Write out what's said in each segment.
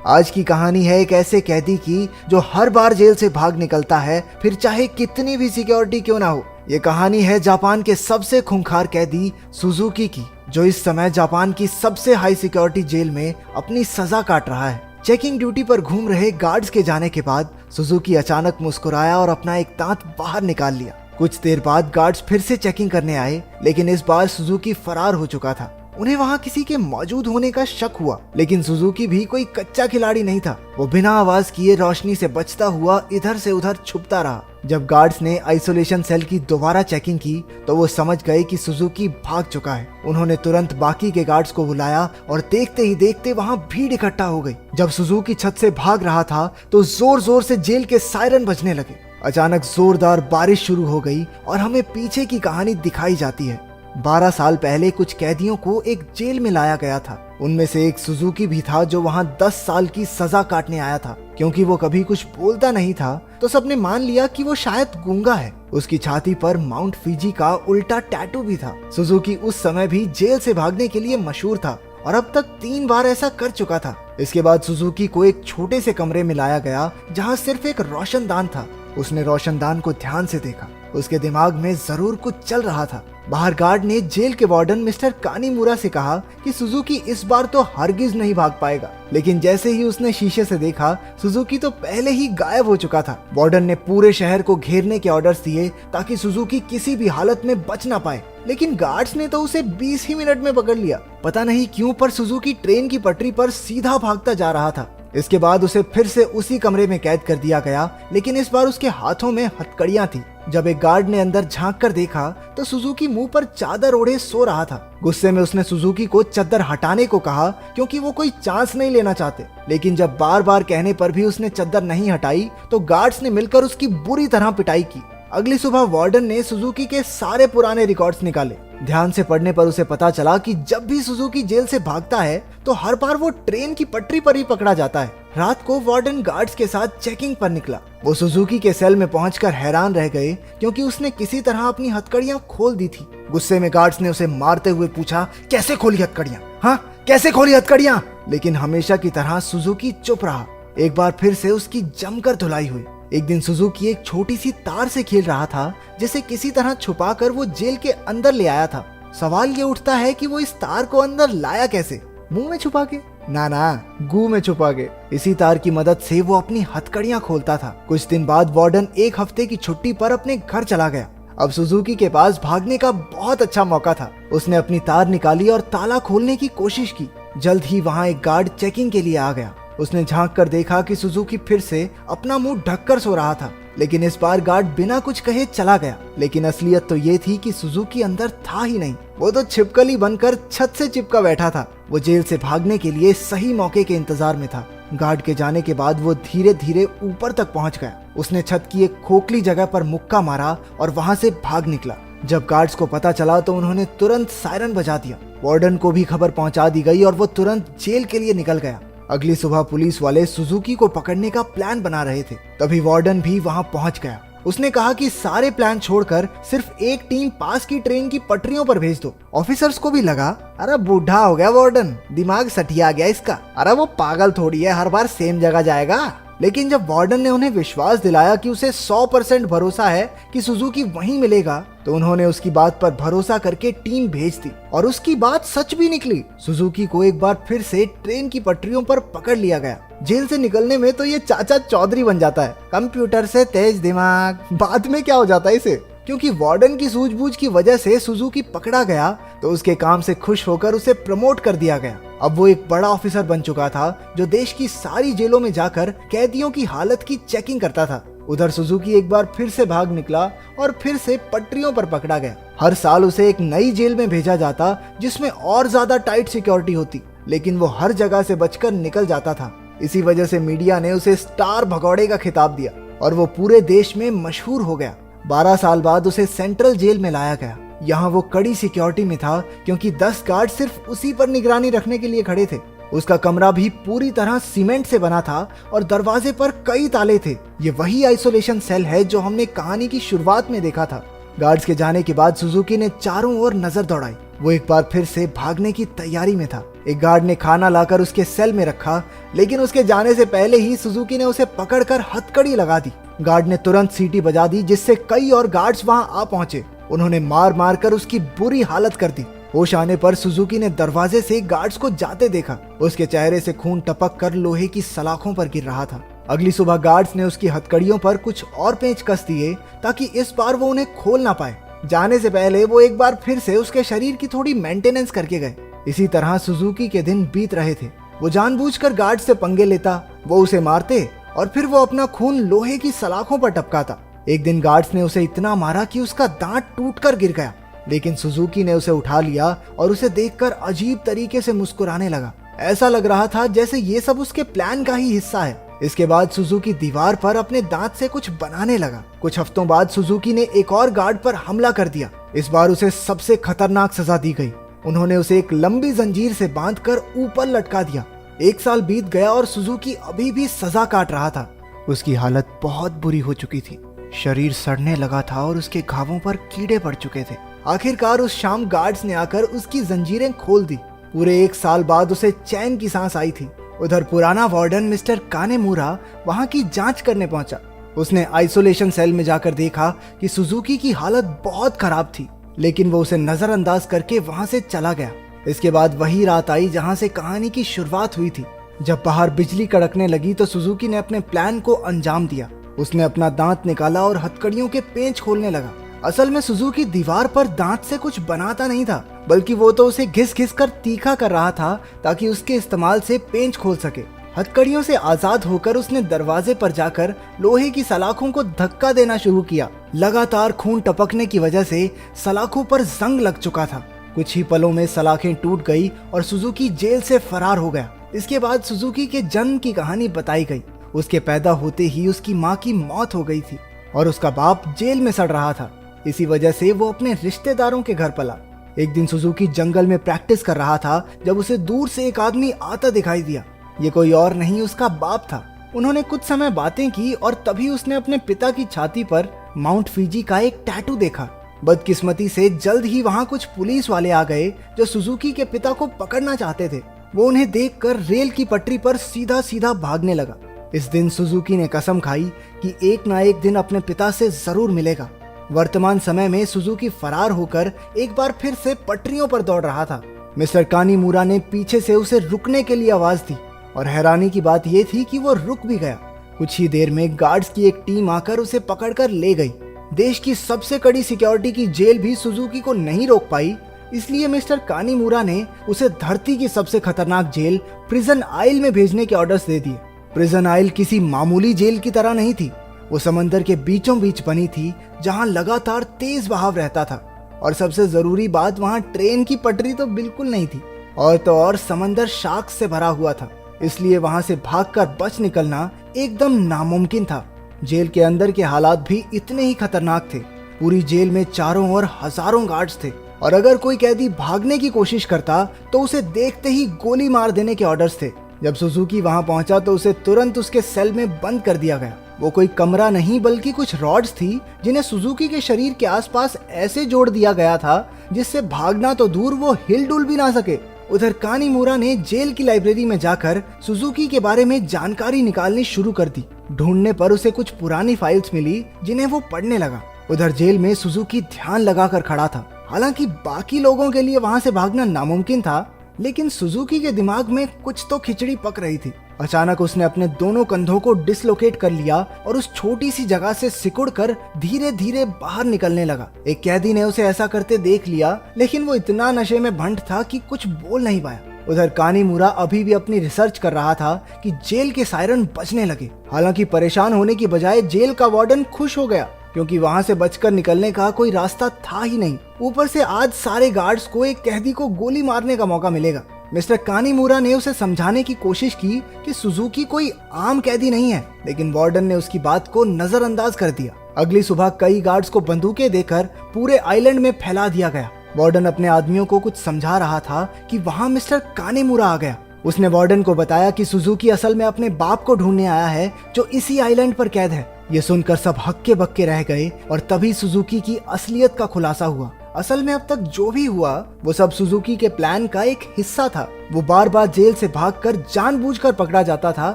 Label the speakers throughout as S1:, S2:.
S1: आज की कहानी है एक ऐसे कैदी की जो हर बार जेल से भाग निकलता है, फिर चाहे कितनी भी सिक्योरिटी क्यों ना हो। ये कहानी है जापान के सबसे खूंखार कैदी सुजुकी की, जो इस समय जापान की सबसे हाई सिक्योरिटी जेल में अपनी सजा काट रहा है। चेकिंग ड्यूटी पर घूम रहे गार्ड्स के जाने के बाद सुजुकी अचानक मुस्कुराया और अपना एक दांत बाहर निकाल लिया। कुछ देर बाद गार्ड्स फिर से चेकिंग करने आए, लेकिन इस बार सुजुकी फरार हो चुका था। उन्हें वहां किसी के मौजूद होने का शक हुआ, लेकिन सुजुकी भी कोई कच्चा खिलाड़ी नहीं था। वो बिना आवाज किए रोशनी से बचता हुआ इधर से उधर छुपता रहा। जब गार्ड्स ने आइसोलेशन सेल की दोबारा चेकिंग की तो वो समझ गए कि सुजुकी भाग चुका है। उन्होंने तुरंत बाकी के गार्ड्स को बुलाया और देखते ही देखते वहां भीड़ इकट्ठा हो गई। जब सुजुकी छत से भाग रहा था तो जोर जोर से जेल के सायरन बजने लगे। अचानक जोरदार बारिश शुरू हो गई और हमें पीछे की कहानी दिखाई जाती है। 12 साल पहले कुछ कैदियों को एक जेल में लाया गया था। उनमें से एक सुजुकी भी था जो वहां 10 साल की सजा काटने आया था। क्योंकि वो कभी कुछ बोलता नहीं था तो सबने मान लिया कि वो शायद गूंगा है। उसकी छाती पर माउंट फिजी का उल्टा टैटू भी था। सुजुकी उस समय भी जेल से भागने के लिए मशहूर था और अब तक 3 बार ऐसा कर चुका था। इसके बाद सुजुकी को एक छोटे से कमरे में लाया गया जहाँ सिर्फ एक रोशनदान था। उसने रोशनदान को ध्यान से देखा। उसके दिमाग में जरूर कुछ चल रहा था। बाहर गार्ड ने जेल के वार्डन मिस्टर कानीमुरा से कहा कि सुजुकी इस बार तो हरगिज नहीं भाग पाएगा, लेकिन जैसे ही उसने शीशे से देखा सुजुकी तो पहले ही गायब हो चुका था। वार्डन ने पूरे शहर को घेरने के ऑर्डर्स दिए ताकि सुजुकी किसी भी हालत में बच ना पाए, लेकिन गार्ड्स ने तो उसे 20 ही मिनट में पकड़ लिया। पता नहीं क्यों पर सुजुकी ट्रेन की पटरी पर सीधा भागता जा रहा था। इसके बाद उसे फिर से उसी कमरे में कैद कर दिया गया, लेकिन इस बार उसके हाथों में हथकड़ियां थी। जब एक गार्ड ने अंदर झांक कर देखा तो सुजुकी मुंह पर चादर ओढ़े सो रहा था। गुस्से में उसने सुजुकी को चादर हटाने को कहा क्योंकि वो कोई चांस नहीं लेना चाहते, लेकिन जब बार बार कहने पर भी उसने चादर नहीं हटाई तो गार्ड्स ने मिलकर उसकी बुरी तरह पिटाई की। अगली सुबह वार्डन ने सुजुकी के सारे पुराने रिकॉर्ड्स निकाले। ध्यान से पढ़ने पर उसे पता चला कि जब भी सुजुकी जेल से भागता है तो हर बार वो ट्रेन की पटरी पर ही पकड़ा जाता है। रात को वार्डन गार्ड्स के साथ चेकिंग पर निकला। वो सुजुकी के सेल में पहुंचकर हैरान रह गए क्योंकि उसने किसी तरह अपनी हथकड़ियां खोल दी थी। गुस्से में गार्ड्स ने उसे मारते हुए पूछा, कैसे खोली हथकड़ियां? हाँ, कैसे खोली हथकड़ियां? लेकिन हमेशा की तरह सुजुकी चुप रहा। एक बार फिर से उसकी जमकर धुलाई हुई। एक दिन सुजुकी एक छोटी सी तार से खेल रहा था जिसे किसी तरह छुपाकर वो जेल के अंदर ले आया था। सवाल ये उठता है कि वो इस तार को अंदर लाया कैसे? मुंह में छुपा के? ना, गू में छुपा के। इसी तार की मदद से वो अपनी हथकड़ियां खोलता था। कुछ दिन बाद वार्डन 1 हफ्ते की छुट्टी पर अपने घर चला गया। अब सुजुकी के पास भागने का बहुत अच्छा मौका था। उसने अपनी तार निकाली और ताला खोलने की कोशिश की। जल्द ही वहाँ एक गार्ड चेकिंग के लिए आ गया। उसने झांक कर देखा कि सुजुकी फिर से अपना मुंह ढककर सो रहा था, लेकिन इस बार गार्ड बिना कुछ कहे चला गया। लेकिन असलियत तो ये थी कि सुजुकी अंदर था ही नहीं। वो तो छिपकली बनकर छत से चिपका बैठा था। वो जेल से भागने के लिए सही मौके के इंतजार में था। गार्ड के जाने के बाद वो धीरे धीरे ऊपर तक पहुंच गया। उसने छत की एक खोखली जगह पर मुक्का मारा और वहां से भाग निकला। जब गार्ड्स को पता चला तो उन्होंने तुरंत सायरन बजा दिया। वार्डन को भी खबर पहुंचा दी गई और वो तुरंत जेल के लिए निकल गया। अगली सुबह पुलिस वाले सुजुकी को पकड़ने का प्लान बना रहे थे। तभी वार्डन भी वहां पहुंच गया। उसने कहा कि सारे प्लान छोड़कर सिर्फ एक टीम पास की ट्रेन की पटरियों पर भेज दो। ऑफिसर्स को भी लगा, अरे बूढ़ा हो गया वार्डन, दिमाग सठिया गया इसका, अरे वो पागल थोड़ी है, हर बार सेम जगह जाएगा। लेकिन जब वार्डन ने उन्हें विश्वास दिलाया कि उसे 100% भरोसा है कि सुजुकी वहीं मिलेगा, तो उन्होंने उसकी बात पर भरोसा करके टीम भेज दी और उसकी बात सच भी निकली। सुजुकी को एक बार फिर से ट्रेन की पटरियों पर पकड़ लिया गया। जेल से निकलने में तो ये चाचा चौधरी बन जाता है, कंप्यूटर से तेज दिमाग। बाद में क्या हो जाता है इसे? क्योंकि वार्डन की सूझबूझ की वजह से सुजुकी पकड़ा गया तो उसके काम से खुश होकर उसे प्रमोट कर दिया गया। अब वो एक बड़ा ऑफिसर बन चुका था जो देश की सारी जेलों में जाकर कैदियों की हालत की चेकिंग करता था। उधर सुजुकी एक बार फिर से भाग निकला और फिर से पटरियों पर पकड़ा गया। हर साल उसे एक नई जेल में भेजा जाता जिसमें और ज्यादा टाइट सिक्योरिटी होती, लेकिन वो हर जगह से बचकर निकल जाता था। इसी वजह से मीडिया ने उसे स्टार भगौड़े का खिताब दिया और वो पूरे देश में मशहूर हो गया। 12 साल बाद उसे सेंट्रल जेल में लाया गया। यहाँ वो कड़ी सिक्योरिटी में था क्योंकि 10 गार्ड सिर्फ उसी पर निगरानी रखने के लिए खड़े थे। उसका कमरा भी पूरी तरह सीमेंट से बना था और दरवाजे पर कई ताले थे। ये वही आइसोलेशन सेल है जो हमने कहानी की शुरुआत में देखा था। गार्ड्स के जाने के बाद सुजुकी ने चारों ओर नजर दौड़ाई। वो एक बार फिर से भागने की तैयारी में था। एक गार्ड ने खाना लाकर उसके सेल में रखा, लेकिन उसके जाने से पहले ही सुजुकी ने उसे पकड़कर हथकड़ी लगा दी। गार्ड ने तुरंत सीटी बजा दी, जिससे कई और गार्ड्स वहां आ पहुंचे। उन्होंने मार मार कर उसकी बुरी हालत कर दी। होश आने पर सुजुकी ने दरवाजे से गार्ड्स को जाते देखा। उसके चेहरे से खून टपक कर लोहे की सलाखों पर गिर रहा था। अगली सुबह गार्ड्स ने उसकी हथकड़ियों पर कुछ और पेंच कस दिए ताकि इस बार वो उन्हें खोल ना पाए। जाने से पहले वो एक बार फिर से उसके शरीर की थोड़ी मेंटेनेंस करके गए। इसी तरह सुजुकी के दिन बीत रहे थे। वो जानबूझकर गार्ड से पंगे लेता, वो उसे मारते और फिर वो अपना खून लोहे की सलाखों पर टपकाता। एक दिन गार्ड्स ने उसे इतना मारा कि उसका दांत टूटकर गिर गया, लेकिन सुजुकी ने उसे उठा लिया और उसे देखकर अजीब तरीके से मुस्कुराने लगा। ऐसा लग रहा था जैसे ये सब उसके प्लान का ही हिस्सा है। इसके बाद सुजुकी दीवार पर अपने दांत से कुछ बनाने लगा। कुछ हफ्तों बाद सुजुकी ने एक और गार्ड पर हमला कर दिया। इस बार उसे सबसे खतरनाक सजा दी गई। उन्होंने उसे एक लंबी जंजीर से बांधकर ऊपर लटका दिया। 1 साल बीत गया और सुजुकी अभी भी सजा काट रहा था। उसकी हालत बहुत बुरी हो चुकी थी। शरीर सड़ने लगा था और उसके घावों पर कीड़े पड़ चुके थे। आखिरकार उस शाम गार्ड्स ने आकर उसकी जंजीरें खोल दी। पूरे 1 साल बाद उसे चैन की सांस आई थी। उधर पुराना वार्डन मिस्टर कानेमुरा वहां की जांच करने पहुंचा। उसने आइसोलेशन सेल में जाकर देखा कि सुजुकी की हालत बहुत खराब थी, लेकिन वो उसे नजरअंदाज करके वहां से चला गया। इसके बाद वही रात आई जहां से कहानी की शुरुआत हुई थी। जब बाहर बिजली कड़कने लगी तो सुजुकी ने अपने प्लान को अंजाम दिया। उसने अपना दांत निकाला और हथकड़ियों के पेंच खोलने लगा। असल में सुजुकी दीवार पर दांत से कुछ बनाता नहीं था, बल्कि वो तो उसे घिस घिस कर तीखा कर रहा था ताकि उसके इस्तेमाल से पेंच खोल सके। हथकड़ियों से आजाद होकर उसने दरवाजे पर जाकर लोहे की सलाखों को धक्का देना शुरू किया। लगातार खून टपकने की वजह से सलाखों पर जंग लग चुका था। कुछ ही पलों में सलाखें टूट गई और सुजुकी जेल से फरार हो गया। इसके बाद सुजुकी के जन्म की कहानी बताई गई। उसके पैदा होते ही उसकी माँ की मौत हो गई थी और उसका बाप जेल में सड़ रहा था। इसी वजह से वो अपने रिश्तेदारों के घर पला। एक दिन सुजुकी जंगल में प्रैक्टिस कर रहा था जब उसे दूर से एक आदमी आता दिखाई दिया। ये कोई और नहीं उसका बाप था। उन्होंने कुछ समय बातें की और तभी उसने अपने पिता की छाती पर माउंट फीजी का एक टैटू देखा। बदकिस्मती से जल्द ही वहां कुछ पुलिस वाले आ गए जो सुजुकी के पिता को पकड़ना चाहते थे। वो उन्हें देखकर रेल की पटरी पर सीधा सीधा भागने लगा। इस दिन सुजुकी ने कसम खाई कि एक ना एक दिन अपने पिता से जरूर मिलेगा। वर्तमान समय में सुजुकी फरार होकर एक बार फिर से पटरियों पर दौड़ रहा था। मिस्टर कानीमुरा ने पीछे से उसे रुकने के लिए आवाज दी और हैरानी की बात यह थी कि वो रुक भी गया। कुछ ही देर में गार्ड्स की एक टीम आकर उसे पकड़कर ले गई। देश की सबसे कड़ी सिक्योरिटी की जेल भी सुजुकी को नहीं रोक पाई, इसलिए मिस्टर कानीमुरा ने उसे धरती की सबसे खतरनाक जेल प्रिजन आइल में भेजने के ऑर्डर्स दे दिए। प्रिजन आइल किसी मामूली जेल की तरह नहीं थी। वो समंदर के बीचों बीच बनी थी जहां लगातार तेज बहाव रहता था और सबसे जरूरी बात वहां ट्रेन की पटरी तो बिल्कुल नहीं थी। और तो और समंदर शार्क्स से भरा हुआ था, इसलिए वहां से भागकर बच निकलना एकदम नामुमकिन था। जेल के अंदर के हालात भी इतने ही खतरनाक थे। पूरी जेल में चारों ओर हजारों गार्ड्स थे और अगर कोई कैदी भागने की कोशिश करता तो उसे देखते ही गोली मार देने के ऑर्डर्स थे। जब सुजुकी वहां पहुंचा तो उसे तुरंत उसके सेल में बंद कर दिया गया। वो कोई कमरा नहीं बल्कि कुछ रॉड्स थी जिन्हें सुजुकी के शरीर के आसपास ऐसे जोड़ दिया गया था जिससे भागना तो दूर वो हिल डुल भी ना सके। उधर कानीमुरा ने जेल की लाइब्रेरी में जाकर सुजुकी के बारे में जानकारी निकालनी शुरू कर दी। ढूंढने पर उसे कुछ पुरानी फाइल्स मिली जिन्हें वो पढ़ने लगा। उधर जेल में सुजुकी ध्यान लगाकर खड़ा था। हालांकि बाकी लोगों के लिए वहां से भागना नामुमकिन था, लेकिन सुजुकी के दिमाग में कुछ तो खिचड़ी पक रही थी। अचानक उसने अपने दोनों कंधों को डिसलोकेट कर लिया और उस छोटी सी जगह से सिकुड़कर धीरे धीरे बाहर निकलने लगा। एक कैदी ने उसे ऐसा करते देख लिया, लेकिन वो इतना नशे में भंट था कि कुछ बोल नहीं पाया। उधर कानीमुरा अभी भी अपनी रिसर्च कर रहा था कि जेल के सायरन बजने लगे। हालांकि परेशान होने की बजाय जेल का वार्डन खुश हो गया, क्योंकि वहां से बचकर निकलने का कोई रास्ता था ही नहीं। ऊपर से आज सारे गार्ड्स को एक कैदी को गोली मारने का मौका मिलेगा। मिस्टर कानीमुरा ने उसे समझाने की कोशिश की कि सुजुकी कोई आम कैदी नहीं है, लेकिन वार्डन ने उसकी बात को नजरअंदाज कर दिया। अगली सुबह कई गार्ड्स को बंदूकें देकर पूरे आइलैंड में फैला दिया गया। वार्डन अपने आदमियों को कुछ समझा रहा था कि वहां मिस्टर कानीमुरा आ गया। उसने वार्डन को बताया कि सुजुकी असल में अपने बाप को ढूंढने आया है जो इसी आइलैंड पर कैद है। ये सुनकर सब हक्के बक्के रह गए और तभी सुजुकी की असलियत का खुलासा हुआ। असल में अब तक जो भी हुआ वो सब सुजुकी के प्लान का एक हिस्सा था। वो बार बार जेल से भागकर जानबूझकर पकड़ा जाता था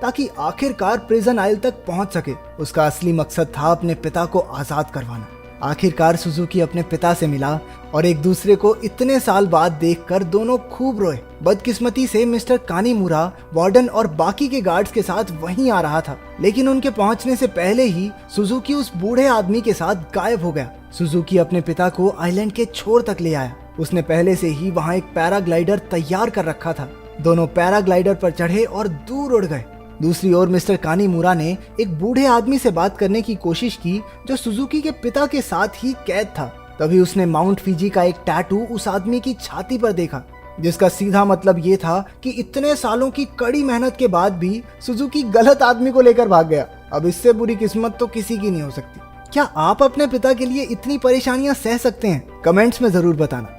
S1: ताकि आखिरकार प्रिजन आइल तक पहुंच सके। उसका असली मकसद था अपने पिता को आजाद करवाना। आखिरकार सुजुकी अपने पिता से मिला और एक दूसरे को इतने साल बाद देखकर दोनों खूब रोए। बदकिस्मती से मिस्टर कानीमुरा वार्डन और बाकी के गार्ड्स के साथ वहीं आ रहा था, लेकिन उनके पहुंचने से पहले ही सुजुकी उस बूढ़े आदमी के साथ गायब हो गया। सुजुकी अपने पिता को आइलैंड के छोर तक ले आया। उसने पहले से ही वहां एक पैराग्लाइडर तैयार कर रखा था। दोनों पैराग्लाइडर पर चढ़े और दूर उड़ गए। दूसरी ओर मिस्टर कानीमुरा ने एक बूढ़े आदमी से बात करने की कोशिश की जो सुजुकी के पिता के साथ ही कैद था। तभी उसने माउंट फिजी का एक टैटू उस आदमी की छाती पर देखा, जिसका सीधा मतलब ये था कि इतने सालों की कड़ी मेहनत के बाद भी सुजुकी गलत आदमी को लेकर भाग गया। अब इससे बुरी किस्मत तो किसी की नहीं हो सकती। क्या आप अपने पिता के लिए इतनी परेशानियां सह सकते हैं? कमेंट्स में जरूर बताना।